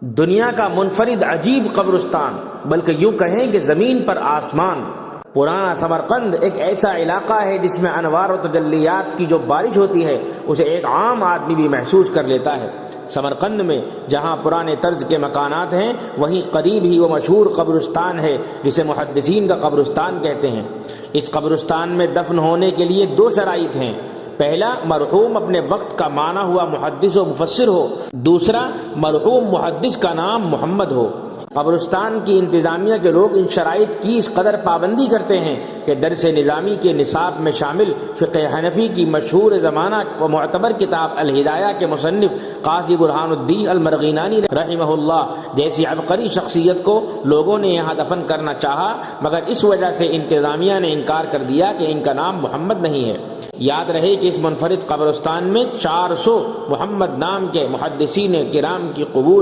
दुनिया का मुनफरिद अजीब कब्रिस्तान, बल्कि यूं कहें कि ज़मीन पर आसमान। पुराना समरकंद एक ऐसा इलाका है जिसमें अनवार व तजल्लियात की जो बारिश होती है उसे एक आम आदमी भी महसूस कर लेता है। समरकंद में जहाँ पुराने तर्ज के मकानात हैं, वहीं करीब ही वो मशहूर कब्रिस्तान है जिसे मुहद्दिसीन का कब्रिस्तान कहते हैं। इस कब्रिस्तान में दफन होने के लिए दो शराइत हैं। पहला, मरहूम अपने वक्त का माना हुआ मुहद्दिस व मुफस्सिर हो। दूसरा, मरहूम मुहद्दिस का नाम मोहम्मद हो। कब्रिस्तान की इंतज़ामिया के लोग इन शराइत की इस कदर पाबंदी करते हैं कि दरस निज़ामी के निसाब में शामिल फ़िक़्ह हनफ़ी की मशहूर ज़माना व मुअतबर किताब अल हिदाया के मुसन्निफ़ क़ाज़ी बुरहानुद्दीन अल मरग़ीनानी रहमहुल्लाह जैसी अबक़री शख्सियत को लोगों ने यहाँ दफन करना चाहा, मगर इस वजह से इंतज़ामिया ने इनकार कर दिया कि इनका नाम मोहम्मद नहीं है। याद रहे कि इस मुनफरिद कब्रिस्तान में 400 मोहम्मद नाम के मुहद्दिसीन किराम की क़ुबूर हैं।